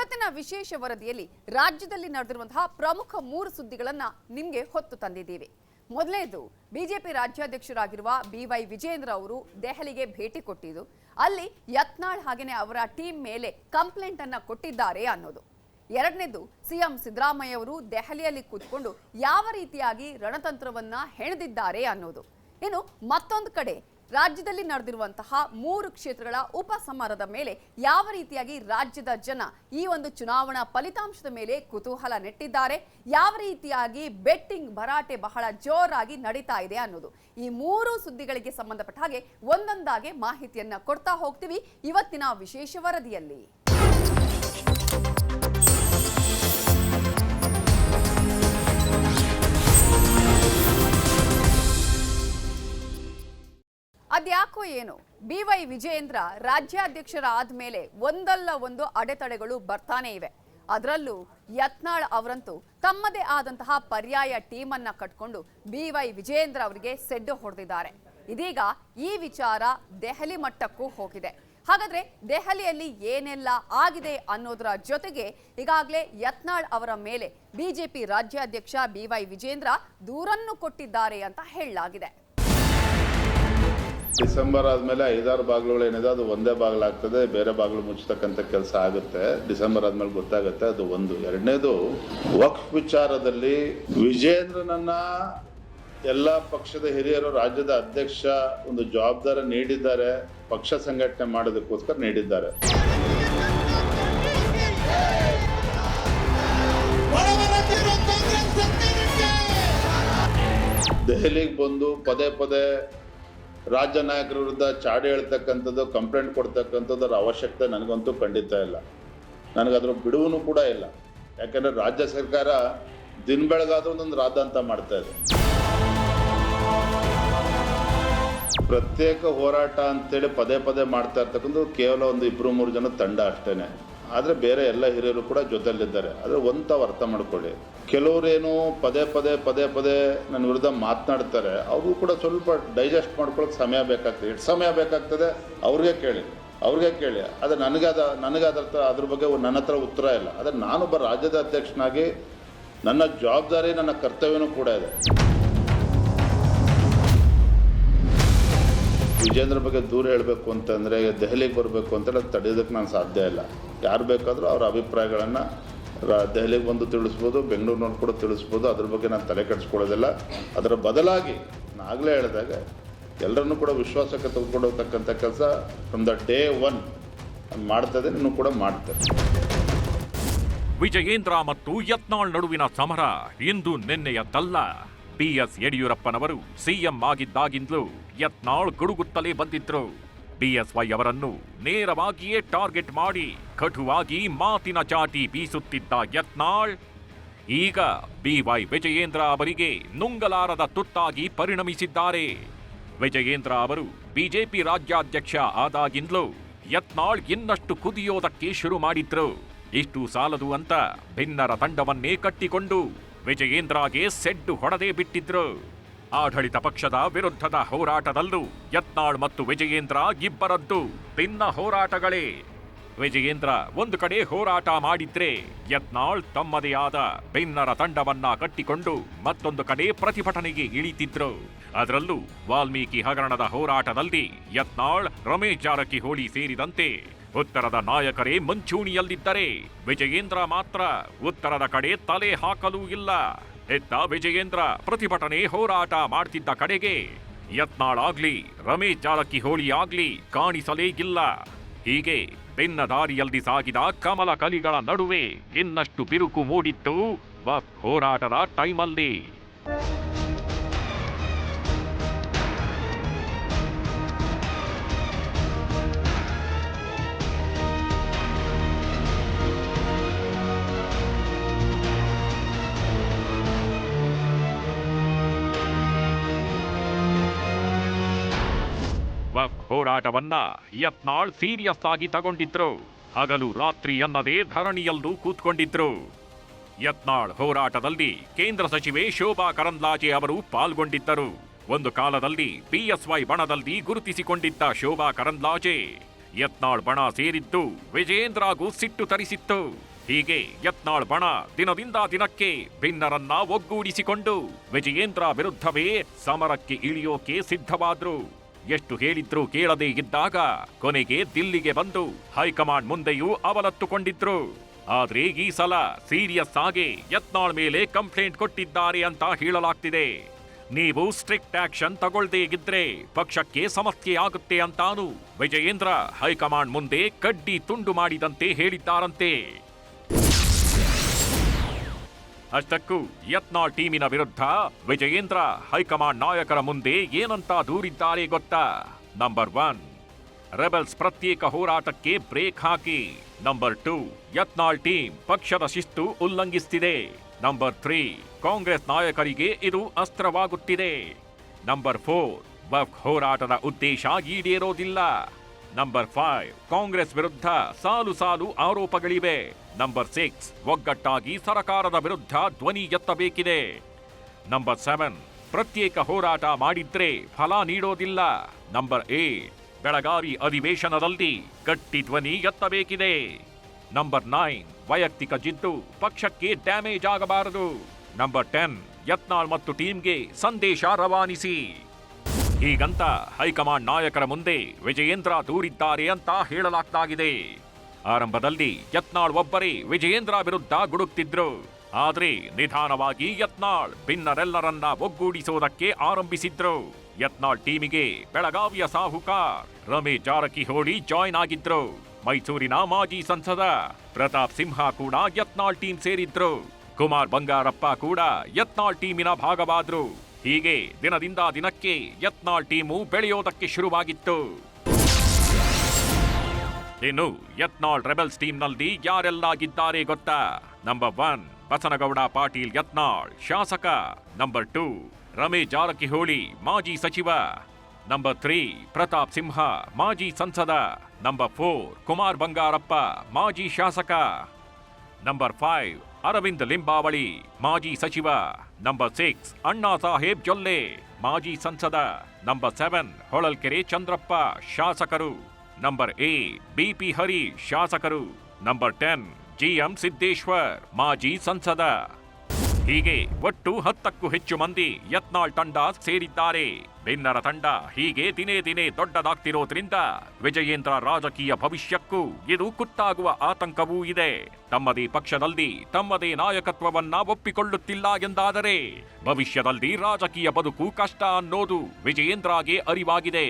ಇವತ್ತಿನ ವಿಶೇಷ ವರದಿಯಲ್ಲಿ ರಾಜ್ಯದಲ್ಲಿ ನಡೆದಿರುವಂತಹ ಪ್ರಮುಖ 3 ಸುದ್ದಿಗಳನ್ನ ನಿಮಗೆ ಹೊತ್ತು ತಂದಿದ್ದೀವಿ. ಮೊದಲನೇದು, ಬಿಜೆಪಿ ರಾಜ್ಯಾಧ್ಯಕ್ಷರಾಗಿರುವ BY ವಿಜಯೇಂದ್ರ ಅವರು ದೆಹಲಿಗೆ ಭೇಟಿ ಕೊಟ್ಟಿದ್ದು, ಅಲ್ಲಿ ಯತ್ನಾಳ್ ಹಾಗೇನೆ ಅವರ ಟೀಮ್ ಮೇಲೆ ಕಂಪ್ಲೇಂಟ್ ಅನ್ನ ಕೊಟ್ಟಿದ್ದಾರೆ ಅನ್ನೋದು. ಎರಡನೇದು, ಸಿಎಂ ಸಿದ್ದರಾಮಯ್ಯ ಅವರು ದೆಹಲಿಯಲ್ಲಿ ಕೂತ್ಕೊಂಡು ಯಾವ ರೀತಿಯಾಗಿ ರಣತಂತ್ರವನ್ನ ಹೆಣೆದಿದ್ದಾರೆ ಅನ್ನೋದು. ಇನ್ನು ಮತ್ತೊಂದು ಕಡೆ ರಾಜ್ಯದಲ್ಲಿ ನಡೆದಿರುವಂತಹ 3 ಕ್ಷೇತ್ರಗಳ ಉಪಸಮರದ ಮೇಲೆ ಯಾವ ರೀತಿಯಾಗಿ ರಾಜ್ಯದ ಜನ ಈ ಒಂದು ಚುನಾವಣಾ ಫಲಿತಾಂಶದ ಮೇಲೆ ಕುತೂಹಲ ನೆಟ್ಟಿದ್ದಾರೆ, ಯಾವ ರೀತಿಯಾಗಿ ಬೆಟ್ಟಿಂಗ್ ಭರಾಟೆ ಬಹಳ ಜೋರಾಗಿ ನಡೀತಾ ಇದೆ ಅನ್ನೋದು. ಈ 3 ಸುದ್ದಿಗಳಿಗೆ ಸಂಬಂಧಪಟ್ಟ ಹಾಗೆ ಒಂದೊಂದಾಗಿ ಮಾಹಿತಿಯನ್ನ ಕೊಡ್ತಾ ಹೋಗ್ತೀವಿ ಇವತ್ತಿನ ವಿಶೇಷ ವರದಿಯಲ್ಲಿ. ಅದ್ಯಾಕೋ ಏನು BY ವಿಜಯೇಂದ್ರ ರಾಜ್ಯಾಧ್ಯಕ್ಷರಾದ ಮೇಲೆ ಒಂದಲ್ಲ ಒಂದು ಅಡೆತಡೆಗಳು ಬರ್ತಾನೆ ಇವೆ. ಅದರಲ್ಲೂ ಯತ್ನಾಳ್ ಅವರಂತೂ ತಮ್ಮದೇ ಆದಂತಹ ಪರ್ಯಾಯ ಟೀಮ್ ಅನ್ನ ಕಟ್ಕೊಂಡು BY ವಿಜಯೇಂದ್ರ ಅವರಿಗೆ ಸೆಡ್ಡು ಹೊಡೆದಿದ್ದಾರೆ. ಇದೀಗ ಈ ವಿಚಾರ ದೆಹಲಿ ಮಟ್ಟಕ್ಕೂ ಹೋಗಿದೆ. ಹಾಗಾದ್ರೆ ದೆಹಲಿಯಲ್ಲಿ ಏನೆಲ್ಲ ಆಗಿದೆ ಅನ್ನೋದರ ಜೊತೆಗೆ ಈಗಾಗಲೇ ಯತ್ನಾಳ್ ಅವರ ಮೇಲೆ ಬಿಜೆಪಿ ರಾಜ್ಯಾಧ್ಯಕ್ಷ BY ವಿಜಯೇಂದ್ರ ದೂರನ್ನು ಕೊಟ್ಟಿದ್ದಾರೆ ಅಂತ ಹೇಳಲಾಗಿದೆ. ಡಿಸೆಂಬರ್ ಆದಮೇಲೆ 5-6 ಬಾಗಿಲುಗಳು ಏನಿದೆ ಅದು ಒಂದೇ ಬಾಗಿಲಾಗ್ತದೆ, ಬೇರೆ ಬಾಗಿಲು ಮುಚ್ಚತಕ್ಕಂಥ ಕೆಲಸ ಆಗುತ್ತೆ. ಡಿಸೆಂಬರ್ ಆದ್ಮೇಲೆ ಗೊತ್ತಾಗುತ್ತೆ. ಅದು ಒಂದು. ಎರಡನೇದು, ವಕ್ಫ್ ವಿಚಾರದಲ್ಲಿ ವಿಜೇಂದ್ರನನ್ನ ಎಲ್ಲ ಪಕ್ಷದ ಹಿರಿಯರು ರಾಜ್ಯದ ಅಧ್ಯಕ್ಷ ಒಂದು ಜವಾಬ್ದಾರಿ ನೀಡಿದ್ದಾರೆ, ಪಕ್ಷ ಸಂಘಟನೆ ಮಾಡೋದಕ್ಕೋಸ್ಕರ ನೀಡಿದ್ದಾರೆ. ದೆಹಲಿಗೆ ಬಂದು ಪದೇ ಪದೇ ರಾಜ್ಯ ನಾಯಕರ ವಿರುದ್ಧ ಚಾಡಿ ಹೇಳ್ತಕ್ಕಂಥದ್ದು, ಕಂಪ್ಲೇಂಟ್ ಕೊಡ್ತಕ್ಕಂಥದ್ದು ಅದರ ಅವಶ್ಯಕತೆ ನನಗಂತೂ ಖಂಡಿತ ಇಲ್ಲ. ನನಗದ್ರ ಬಿಡುವೂ ಕೂಡ ಇಲ್ಲ. ಯಾಕಂದರೆ ರಾಜ್ಯ ಸರ್ಕಾರ ದಿನ ಬೆಳಗಾದ್ರೂ ಒಂದೊಂದು ರಾದ್ಧಾಂತ ಮಾಡ್ತಾ ಇದೆ. ಪ್ರತ್ಯೇಕ ಹೋರಾಟ ಅಂತೇಳಿ ಪದೇ ಪದೇ ಮಾಡ್ತಾ ಇರ್ತಕ್ಕಂಥದ್ದು ಕೇವಲ ಒಂದು 2-3 ಜನ ತಂಡ ಅಷ್ಟೇನೆ. ಆದರೆ ಬೇರೆ ಎಲ್ಲ ಹಿರಿಯರು ಕೂಡ ಜೊತೆಯಲ್ಲಿದ್ದಾರೆ. ಆದರೆ ತಾವು ಅರ್ಥ ಮಾಡ್ಕೊಳ್ಳಿ, ಕೆಲವರೇನು ಪದೇ ಪದೇ ನನ್ನ ವಿರುದ್ಧ ಮಾತನಾಡ್ತಾರೆ, ಅವರು ಕೂಡ ಸ್ವಲ್ಪ ಡೈಜೆಸ್ಟ್ ಮಾಡ್ಕೊಳ್ಳೋಕೆ ಸಮಯ ಬೇಕಾಗ್ತದೆ. ಎಷ್ಟು ಸಮಯ ಬೇಕಾಗ್ತದೆ ಅವ್ರಿಗೆ ಕೇಳಿ. ಆದರೆ ನನಗೆ ಅದ್ರ ಬಗ್ಗೆ ನನ್ನ ಹತ್ರ ಉತ್ತರ ಇಲ್ಲ. ಆದರೆ ನಾನೊಬ್ಬ ರಾಜ್ಯದ ಅಧ್ಯಕ್ಷನಾಗಿ ನನ್ನ ಜವಾಬ್ದಾರಿ, ನನ್ನ ಕರ್ತವ್ಯನೂ ಕೂಡ ಇದೆ. ವಿಜೇಂದ್ರ ಬಗ್ಗೆ ದೂರ ಹೇಳಬೇಕು ಅಂತಂದರೆ, ದೆಹಲಿಗೆ ಬರಬೇಕು ಅಂತೇಳಿ ಅದು ತಡೆಯೋದಕ್ಕೆ ನಾನು ಸಾಧ್ಯ ಇಲ್ಲ. ಯಾರು ಬೇಕಾದರೂ ಅವರ ಅಭಿಪ್ರಾಯಗಳನ್ನು ದೆಹಲಿಗೆ ಬಂದು ತಿಳಿಸ್ಬೋದು, ಬೆಂಗಳೂರಿನವ್ರು ಕೂಡ ತಿಳಿಸ್ಬೋದು. ಅದ್ರ ಬಗ್ಗೆ ನಾನು ತಲೆ ಕೆಡಿಸ್ಕೊಳ್ಳೋದಿಲ್ಲ. ಅದರ ಬದಲಾಗಿ ನಾಗಲೇ ಹೇಳಿದಾಗ ಎಲ್ಲರನ್ನೂ ಕೂಡ ವಿಶ್ವಾಸಕ್ಕೆ ತೆಗೆದುಕೊಂಡು ಹೋಗ್ತಕ್ಕಂಥ ಕೆಲಸ ಫ್ರಮ್ ದ ಡೇ 1 ಮಾಡ್ತದೆ, ಇನ್ನೂ ಕೂಡ ಮಾಡ್ತದೆ. ವಿಜಯೇಂದ್ರ ಮತ್ತು ಯತ್ನಾಳ್ ನಡುವಿನ ಸಮರ ಇಂದು ನಿನ್ನೆಯದ್ದಲ್ಲ. BS ಯಡಿಯೂರಪ್ಪನವರು ಸಿಎಂ ಆಗಿದ್ದಾಗಿಂದಲೂ ಯತ್ನಾಳ್ ಗುಡುಗುತ್ತಲೇ ಬಂದಿದ್ರು. BSY ಅವರನ್ನು ನೇರವಾಗಿಯೇ ಟಾರ್ಗೆಟ್ ಮಾಡಿ ಕಟುವಾಗಿ ಮಾತಿನ ಚಾಟಿ ಬೀಸುತ್ತಿದ್ದ ಯತ್ನಾಳ್ ಈಗ BY ವಿಜಯೇಂದ್ರ ಅವರಿಗೆ ನುಂಗಲಾರದ ತುತ್ತಾಗಿ ಪರಿಣಮಿಸಿದ್ದಾರೆ. ವಿಜಯೇಂದ್ರ ಅವರು ಬಿಜೆಪಿ ರಾಜ್ಯಾಧ್ಯಕ್ಷ ಆದಾಗಿಂದಲೂ ಯತ್ನಾಳ್ ಇನ್ನಷ್ಟು ಕುದಿಯೋದಕ್ಕೆ ಶುರು ಮಾಡಿದ್ರು. ಇಷ್ಟು ಸಾಲದು ಅಂತ ಭಿನ್ನರ ತಂಡವನ್ನೇ ಕಟ್ಟಿಕೊಂಡು ವಿಜಯೇಂದ್ರಗೆ ಸೆಡ್ಡು ಹೊಡೆದೇ ಬಿಟ್ಟಿದ್ರು. ಆಡಳಿತ ಪಕ್ಷದ ವಿರುದ್ಧದ ಹೋರಾಟದಲ್ಲೂ ಯತ್ನಾಳ್ ಮತ್ತು ವಿಜಯೇಂದ್ರ ಇಬ್ಬರದ್ದು ಭಿನ್ನ ಹೋರಾಟಗಳೇ. ವಿಜಯೇಂದ್ರ ಒಂದು ಕಡೆ ಹೋರಾಟ ಮಾಡಿದ್ರೆ, ಯತ್ನಾಳ್ ತಮ್ಮದೇ ಆದ ಭಿನ್ನರ ತಂಡವನ್ನ ಕಟ್ಟಿಕೊಂಡು ಮತ್ತೊಂದು ಕಡೆ ಪ್ರತಿಭಟನೆಗೆ ಇಳಿತಿದ್ರು. ಅದರಲ್ಲೂ ವಾಲ್ಮೀಕಿ ಹಗರಣದ ಹೋರಾಟದಲ್ಲಿ ಯತ್ನಾಳ್, ರಮೇಶ್ ಜಾರಕಿಹೊಳಿ ಸೇರಿದಂತೆ ಉತ್ತರದ ನಾಯಕರೇ ಮುಂಚೂಣಿಯಲ್ಲಿದ್ದರೆ, ವಿಜಯೇಂದ್ರ ಮಾತ್ರ ಉತ್ತರದ ಕಡೆ ತಲೆ ಹಾಕಲೂ ಇಲ್ಲ. ಇತ್ತ ವಿಜಯೇಂದ್ರ ಪ್ರತಿಭಟನೆ ಹೋರಾಟ ಮಾಡ್ತಿದ್ದ ಕಡೆಗೆ ಯತ್ನಾಳ್ ಆಗ್ಲಿ ರಮೇಶ್ ಜಾರಕಿಹೊಳಿ ಆಗ್ಲಿ ಕಾಣಿಸಲೇ ಇಲ್ಲ. ಹೀಗೆ ಭಿನ್ನ ದಾರಿಯಲ್ಲಿ ಸಾಗಿದ ಕಮಲ ಕಲಿಗಳ ನಡುವೆ ಇನ್ನಷ್ಟು ಬಿರುಕು ಮೂಡಿತ್ತು ವಕ್ಫ್ ಹೋರಾಟದ ಟೈಮಲ್ಲಿ. ವಕ್ಫ್ ಹೋರಾಟವನ್ನ ಯತ್ನಾಳ್ ಸೀರಿಯಸ್ ಆಗಿ ತಗೊಂಡಿದ್ರು. ಹಗಲು ರಾತ್ರಿ ಅನ್ನದೇ ಧರಣಿಯಲ್ಲೂ ಕೂತ್ಕೊಂಡಿದ್ರು. ಯತ್ನಾಳ್ ಹೋರಾಟದಲ್ಲಿ ಕೇಂದ್ರ ಸಚಿವೆ ಶೋಭಾ ಕರಂದ್ಲಾಜೆ ಅವರು ಪಾಲ್ಗೊಂಡಿದ್ದರು. ಒಂದು ಕಾಲದಲ್ಲಿ BSY ಬಣದಲ್ಲಿ ಗುರುತಿಸಿಕೊಂಡಿದ್ದ ಶೋಭಾ ಕರಂದ್ಲಾಜೆ ಯತ್ನಾಳ್ ಬಣ ಸೇರಿದ್ದು ವಿಜಯೇಂದ್ರಗೂ ಸಿಟ್ಟು ತರಿಸಿತ್ತು. ಹೀಗೆ ಯತ್ನಾಳ್ ಬಣ ದಿನದಿಂದ ದಿನಕ್ಕೆ ಭಿನ್ನರನ್ನ ಒಗ್ಗೂಡಿಸಿಕೊಂಡು ವಿಜಯೇಂದ್ರ ವಿರುದ್ಧವೇ ಸಮರಕ್ಕೆ ಇಳಿಯೋಕೆ ಸಿದ್ಧವಾದ್ರು. ಎಷ್ಟು ಹೇಳಿದ್ರೂ ಕೇಳದೇ ಇದ್ದಾಗ ಕೊನೆಗೆ ದಿಲ್ಲಿಗೆ ಬಂದು ಹೈಕಮಾಂಡ್ ಮುಂದೆಯೂ ಅವಲತ್ತುಕೊಂಡಿದ್ರು. ಆದ್ರೆ ಈ ಸಲ ಸೀರಿಯಸ್ ಆಗಿ ಯತ್ನಾಳ್ ಮೇಲೆ ಕಂಪ್ಲೇಂಟ್ ಕೊಟ್ಟಿದ್ದಾರೆ ಅಂತ ಹೇಳಲಾಗ್ತಿದೆ. ನೀವು ಸ್ಟ್ರಿಕ್ಟ್ ಆಕ್ಷನ್ ತಗೊಳ್ದೇ ಇದ್ರೆ ಪಕ್ಷಕ್ಕೆ ಸಮಸ್ಯೆ ಆಗುತ್ತೆ ಅಂತಾನು ವಿಜಯೇಂದ್ರ ಹೈಕಮಾಂಡ್ ಮುಂದೆ ಕಡ್ಡಿ ತುಂಡು ಮಾಡಿದಂತೆ ಹೇಳಿದ್ದಾರಂತೆ. ಅಷ್ಟಕ್ಕೂ ಯತ್ನಾಳ್ ಟೀಮಿನ ವಿರುದ್ಧ ವಿಜಯೇಂದ್ರ ಹೈಕಮಾಂಡ್ ನಾಯಕರ ಮುಂದೆ ಏನಂತ ದೂರಿದ್ದಾರೆ ಗೊತ್ತಾ? ನಂಬರ್ 1, ರೆಬೆಲ್ಸ್ ಪ್ರತ್ಯೇಕ ಹೋರಾಟಕ್ಕೆ ಬ್ರೇಕ್ ಹಾಕಿ. ನಂಬರ್ 2, ಯತ್ನಾಳ್ ಟೀಮ್ ಪಕ್ಷದ ಶಿಸ್ತು ಉಲ್ಲಂಘಿಸುತ್ತಿದೆ. ನಂಬರ್ 3, ಕಾಂಗ್ರೆಸ್ ನಾಯಕರಿಗೆ ಇದು ಅಸ್ತ್ರವಾಗುತ್ತಿದೆ. ನಂಬರ್ 4, ವಕ್ಫ್ ಹೋರಾಟದ ಉದ್ದೇಶ ಈಡೇರೋದಿಲ್ಲ. ನಂಬರ್ 5, ಕಾಂಗ್ರೆಸ್ ವಿರುದ್ಧ ಸಾಲು ಸಾಲು ಆರೋಪಗಳಿವೆ. ನಂಬರ್ 6, ಒಗ್ಗಟ್ಟಾಗಿ ಸರ್ಕಾರದ ವಿರುದ್ಧ ಧ್ವನಿ ಎತ್ತಬೇಕಿದೆ. ನಂಬರ್ 7, ಪ್ರತ್ಯೇಕ ಹೋರಾಟ ಮಾಡಿದ್ರೆ ಫಲ ನೀಡೋದಿಲ್ಲ. ನಂಬರ್ 8, ಬೆಳಗಾವಿ ಅಧಿವೇಶನದಲ್ಲಿ ಗಟ್ಟಿ ಧ್ವನಿ ಎತ್ತಬೇಕಿದೆ. ನಂಬರ್ 9, ವೈಯಕ್ತಿಕ ಜಿದ್ದು ಪಕ್ಷಕ್ಕೆ ಡ್ಯಾಮೇಜ್ ಆಗಬಾರದು. ನಂಬರ್ 10, ಯತ್ನಾಳ್ ಮತ್ತು ಟೀಮ್ಗೆ ಸಂದೇಶ ರವಾನಿಸಿ. ಹೀಗಂತ ಹೈಕಮಾಂಡ್ ನಾಯಕರ ಮುಂದೆ ವಿಜಯೇಂದ್ರ ದೂರಿದ್ದಾರೆ ಅಂತ ಹೇಳಲಾಗ್ತಾಗಿದೆ. ಆರಂಭದಲ್ಲಿ ಯತ್ನಾಳ್ ಒಬ್ಬರೇ ವಿಜಯೇಂದ್ರ ವಿರುದ್ಧ ಗುಡುಕ್ತಿದ್ರು. ಆದ್ರೆ ನಿಧಾನವಾಗಿ ಯತ್ನಾಳ್ ಭಿನ್ನರೆಲ್ಲರನ್ನ ಒಗ್ಗೂಡಿಸೋದಕ್ಕೆ ಆರಂಭಿಸಿದ್ರು. ಯತ್ನಾಳ್ ಟೀಮಿಗೆ ಬೆಳಗಾವಿಯ ಸಾಹುಕಾರ್ ರಮೇಶ್ ಜಾರಕಿಹೊಳಿ ಜಾಯ್ನ್ ಆಗಿದ್ರು. ಮೈಸೂರಿನ ಮಾಜಿ ಸಂಸದ ಪ್ರತಾಪ್ ಸಿಂಹ ಕೂಡ ಯತ್ನಾಳ್ ಟೀಮ್ ಸೇರಿದ್ರು. ಕುಮಾರ್ ಬಂಗಾರಪ್ಪ ಕೂಡ ಯತ್ನಾಳ್ ಟೀಮಿನ ಭಾಗವಾದ್ರು. ಹೀಗೆ ದಿನದಿಂದ ದಿನಕ್ಕೆ ಯತ್ನಾಳ್ ಟೀಮು ಬೆಳೆಯೋದಕ್ಕೆ ಶುರುವಾಗಿತ್ತು. ಇನ್ನು ಯತ್ನಾಳ್ ರೆಬೆಲ್ಸ್ ಟೀಮ್ನಲ್ಲಿ ಯಾರೆಲ್ಲಾಗಿದ್ದಾರೆ ಗೊತ್ತಾ? ನಂಬರ್ 1, ಬಸನಗೌಡ ಪಾಟೀಲ್ ಯತ್ನಾಳ್ ಶಾಸಕ. ನಂಬರ್ 2, ರಮೇಶ್ ಜಾರಕಿಹೊಳಿ ಮಾಜಿ ಸಚಿವ. ನಂಬರ್ 3, ಪ್ರತಾಪ್ ಸಿಂಹ ಮಾಜಿ ಸಂಸದ. ನಂಬರ್ 4, ಕುಮಾರ್ ಬಂಗಾರಪ್ಪ ಮಾಜಿ ಶಾಸಕ. ನಂಬರ್ 5, ಅರವಿಂದ್ ಲಿಂಬಾವಳಿ ಮಾಜಿ ಸಚಿವ. ನಂಬರ್ 6, ಅಣ್ಣಾ ಸಾಹೇಬ್ ಜೊಲ್ಲೆ ಮಾಜಿ ಸಂಸದ. ನಂಬರ್ 7, ಹೊಳಲ್ಕೆರೆ ಚಂದ್ರಪ್ಪ ಶಾಸಕರು. ನಂಬರ್ 8, ಬಿಪಿ ಹರೀಶ್ ಶಾಸಕರು. ನಂಬರ್ 10, ಜಿಎಂ ಸಿದ್ದೇಶ್ವರ್ ಮಾಜಿ ಸಂಸದ. ಹೀಗೆ ಒಟ್ಟು 10ಕ್ಕೂ ಹೆಚ್ಚು ಮಂದಿ ಯತ್ನಾಳ್ ತಂಡ ಸೇರಿದ್ದಾರೆ. ಭಿನ್ನರ ತಂಡ ಹೀಗೆ ದಿನೇ ದಿನೇ ದೊಡ್ಡದಾಗ್ತಿರೋದ್ರಿಂದ ವಿಜಯೇಂದ್ರ ರಾಜಕೀಯ ಭವಿಷ್ಯಕ್ಕೂ ಇದು ಕುತ್ತಾಗುವ ಆತಂಕವೂ ಇದೆ. ತಮ್ಮದೇ ಪಕ್ಷದಲ್ಲಿ ತಮ್ಮದೇ ನಾಯಕತ್ವವನ್ನ ಒಪ್ಪಿಕೊಳ್ಳುತ್ತಿಲ್ಲ ಎಂದಾದರೆ ಭವಿಷ್ಯದಲ್ಲಿ ರಾಜಕೀಯ ಬದುಕು ಕಷ್ಟ ಅನ್ನೋದು ವಿಜಯೇಂದ್ರಗೆ ಅರಿವಾಗಿದೆ.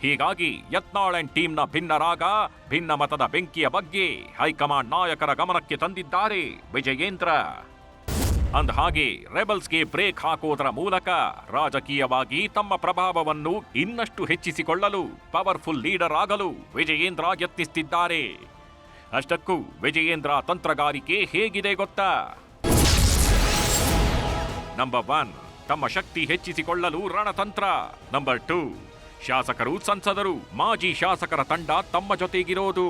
ಹೀಗಾಗಿ ಯತ್ನಾಳ್ ಅಂಡ್ ಟೀಮ್ನ ಭಿನ್ನರಾಗ ಭಿನ್ನ ಮತದ ಬೆಂಕಿಯ ಬಗ್ಗೆ ಹೈಕಮಾಂಡ್ ನಾಯಕರ ಗಮನಕ್ಕೆ ತಂದಿದ್ದಾರೆ ವಿಜಯೇಂದ್ರ. ಅಂದಹಾಗೆ ರೆಬಲ್ಸ್ಗೆ ಬ್ರೇಕ್ ಹಾಕೋದರ ಮೂಲಕ ರಾಜಕೀಯವಾಗಿ ತಮ್ಮ ಪ್ರಭಾವವನ್ನು ಇನ್ನಷ್ಟು ಹೆಚ್ಚಿಸಿಕೊಳ್ಳಲು ಪವರ್ಫುಲ್ ಲೀಡರ್ ಆಗಲು ವಿಜಯೇಂದ್ರ ಯತ್ನಿಸುತ್ತಿದ್ದಾರೆ. ಅಷ್ಟಕ್ಕೂ ವಿಜಯೇಂದ್ರ ತಂತ್ರಗಾರಿಕೆ ಹೇಗಿದೆ ಗೊತ್ತಾ? ನಂಬರ್ 1, ತಮ್ಮ ಶಕ್ತಿ ಹೆಚ್ಚಿಸಿಕೊಳ್ಳಲು ರಣತಂತ್ರ. ನಂಬರ್ 2, ಶಾಸಕರು ಸಂಸದರು ಮಾಜಿ ಶಾಸಕರ ತಂಡ ತಮ್ಮ ಜೊತೆಗಿರೋದು.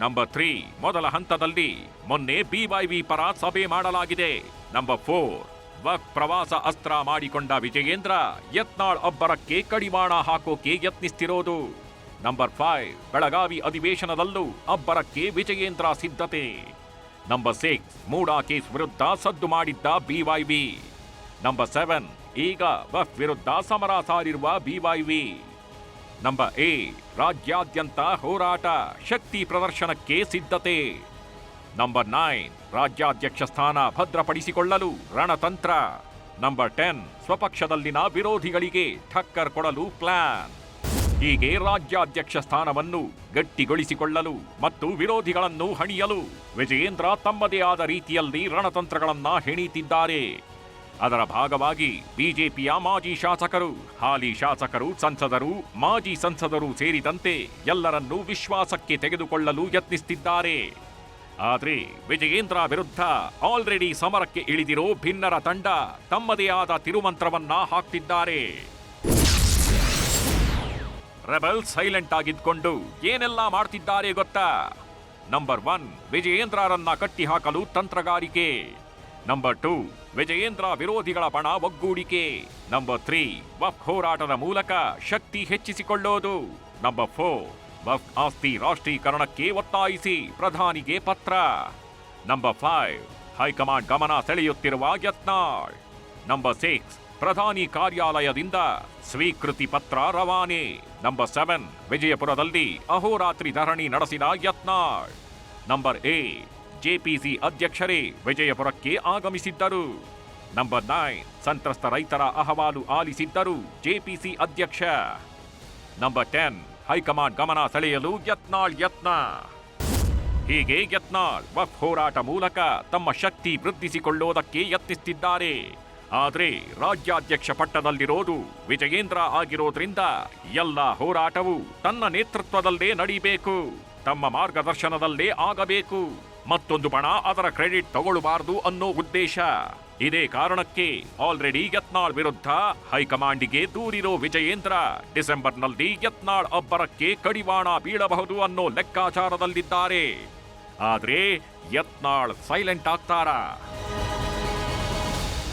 ನಂಬರ್ 3, ಮೊದಲ ಹಂತದಲ್ಲಿ ಮೊನ್ನೆ ಬಿವೈವಿ ಪರ ಸಭೆ ಮಾಡಲಾಗಿದೆ. ನಂಬರ್ 4, ವಕ್ಫ್ ಪ್ರವಾಸ ಅಸ್ತ್ರ ಮಾಡಿಕೊಂಡ ವಿಜಯೇಂದ್ರ ಯತ್ನಾಳ್ ಅಬ್ಬರಕ್ಕೆ ಕಡಿವಾಣ ಹಾಕೋಕೆ ಯತ್ನಿಸ್ತಿರೋದು. ನಂಬರ್ 5, ಬೆಳಗಾವಿ ಅಧಿವೇಶನದಲ್ಲೂ ಅಬ್ಬರಕ್ಕೆ ವಿಜಯೇಂದ್ರ ಸಿದ್ಧತೆ. ನಂಬರ್ 6, ಮೂಡಾ ಕೇಸ್ ವಿರುದ್ಧ ಸದ್ದು ಮಾಡಿದ್ದ ಬಿವೈವಿ. ನಂಬರ್ 7, ಈಗ ವಕ್ಫ್ ವಿರುದ್ಧ ಸಮರ ಸಾರಿರುವ ಬಿವೈವಿ. ನಂಬರ್ 8, ರಾಜ್ಯಾದ್ಯಂತ ಹೋರಾಟ ಶಕ್ತಿ ಪ್ರದರ್ಶನಕ್ಕೆ ಸಿದ್ಧತೆ. ನಂಬರ್ 9, ರಾಜ್ಯಾಧ್ಯಕ್ಷ ಸ್ಥಾನ ಭದ್ರಪಡಿಸಿಕೊಳ್ಳಲು ರಣತಂತ್ರ. ನಂಬರ್ 10, ಸ್ವಪಕ್ಷದಲ್ಲಿನ ವಿರೋಧಿಗಳಿಗೆ ಠಕ್ಕರ್ ಕೊಡಲು ಪ್ಲಾನ್. ಹೀಗೆ ರಾಜ್ಯಾಧ್ಯಕ್ಷ ಸ್ಥಾನವನ್ನು ಗಟ್ಟಿಗೊಳಿಸಿಕೊಳ್ಳಲು ಮತ್ತು ವಿರೋಧಿಗಳನ್ನು ಹಣಿಯಲು ವಿಜಯೇಂದ್ರ ತಮ್ಮದೇ ಆದ ರೀತಿಯಲ್ಲಿ ರಣತಂತ್ರಗಳನ್ನ ಹೆಣೀತಿದ್ದಾರೆ. ಅದರ ಭಾಗವಾಗಿ ಬಿಜೆಪಿಯ ಮಾಜಿ ಶಾಸಕರು, ಹಾಲಿ ಶಾಸಕರು, ಸಂಸದರು, ಮಾಜಿ ಸಂಸದರು ಸೇರಿದಂತೆ ಎಲ್ಲರನ್ನೂ ವಿಶ್ವಾಸಕ್ಕೆ ತೆಗೆದುಕೊಳ್ಳಲು ಯತ್ನಿಸುತ್ತಿದ್ದಾರೆ. ಆದರೆ ವಿಜಯೇಂದ್ರ ವಿರುದ್ಧ ಆಲ್ರೆಡಿ ಸಮರಕ್ಕೆ ಇಳಿದಿರೋ ಭಿನ್ನರ ತಂಡ ತಮ್ಮದೇ ಆದ ತಿರುಮಂತ್ರವನ್ನ ಹಾಕ್ತಿದ್ದಾರೆ. ರೆಬೆಲ್ ಸೈಲೆಂಟ್ ಆಗಿದ್ಕೊಂಡು ಏನೆಲ್ಲ ಮಾಡ್ತಿದ್ದಾರೆ ಗೊತ್ತಾ? ನಂಬರ್ 1, ವಿಜಯೇಂದ್ರರನ್ನ ಕಟ್ಟಿ ಹಾಕಲು ತಂತ್ರಗಾರಿಕೆ. ನಂಬರ್ 2, ವಿಜಯೇಂದ್ರ ವಿರೋಧಿಗಳ ಬಣ ಒಗ್ಗೂಡಿಕೆ. ನಂಬರ್ 3, ವಕ್ಫ್ ಹೋರಾಟದ ಮೂಲಕ ಶಕ್ತಿ ಹೆಚ್ಚಿಸಿಕೊಳ್ಳೋದು. ನಂಬರ್ 4, ವಕ್ಫ್ ಆಸ್ತಿ ರಾಷ್ಟ್ರೀಕರಣಕ್ಕೆ ಒತ್ತಾಯಿಸಿ ಪ್ರಧಾನಿಗೆ ಪತ್ರ. ನಂಬರ್ 5 ಹೈಕಮಾಂಡ್ ಗಮನ ಸೆಳೆಯುತ್ತಿರುವ ಯತ್ನಾಳ್. ನಂಬರ್ 6 ಪ್ರಧಾನಿ ಕಾರ್ಯಾಲಯದಿಂದ ಸ್ವೀಕೃತಿ ಪತ್ರ ರವಾನೆ. ನಂಬರ್ 7 ವಿಜಯಪುರದಲ್ಲಿ ಅಹೋರಾತ್ರಿ ಧರಣಿ ನಡೆಸಿದ ಯತ್ನಾಳ್. ನಂಬರ್ 8 ಜೆಪಿಸಿ ಅಧ್ಯಕ್ಷರೇ ವಿಜಯಪುರಕ್ಕೆ ಆಗಮಿಸಿದ್ದರು. ನಂಬರ್ 9 ಸಂತ್ರಸ್ತ ರೈತರ ಅಹವಾಲು ಆಲಿಸಿದ್ದರು ಜೆಪಿಸಿ ಅಧ್ಯಕ್ಷ. ನಂಬರ್ 10 ಹೈಕಮಾಂಡ್ ಗಮನ ಸೆಳೆಯಲು ಯತ್ನ. ಹೀಗೆ ಯತ್ನಾಳ್ ವಕ್ಫ್ ಹೋರಾಟ ಮೂಲಕ ತಮ್ಮ ಶಕ್ತಿ ವೃದ್ಧಿಸಿಕೊಳ್ಳೋದಕ್ಕೆ ಯತ್ನಿಸುತ್ತಿದ್ದಾರೆ. ಆದ್ರೆ ರಾಜ್ಯಾಧ್ಯಕ್ಷ ಪಟ್ಟದಲ್ಲಿರೋದು ವಿಜಯೇಂದ್ರ ಆಗಿರೋದ್ರಿಂದ ಎಲ್ಲ ಹೋರಾಟವು ತನ್ನ ನೇತೃತ್ವದಲ್ಲೇ ನಡೀಬೇಕು, ತಮ್ಮ ಮಾರ್ಗದರ್ಶನದಲ್ಲೇ ಆಗಬೇಕು, ಮತ್ತೊಂದು ಬಣ ಅದರ ಕ್ರೆಡಿಟ್ ತಗೊಳ್ಳಬಾರದು ಅನ್ನೋ ಉದ್ದೇಶ. ಇದೇ ಕಾರಣಕ್ಕೆ ಆಲ್ರೆಡಿ ಯತ್ನಾಳ್ ವಿರುದ್ಧ ಹೈಕಮಾಂಡಿಗೆ ದೂರಿರೋ ವಿಜಯೇಂದ್ರ ಡಿಸೆಂಬರ್ನಲ್ಲಿ ಯತ್ನಾಳ್ ಅಬ್ಬರಕ್ಕೆ ಕಡಿವಾಣ ಬೀಳಬಹುದು ಅನ್ನೋ ಲೆಕ್ಕಾಚಾರದಲ್ಲಿದ್ದಾರೆ. ಆದ್ರೆ ಯತ್ನಾಳ್ ಸೈಲೆಂಟ್ ಆಗ್ತಾರಾ?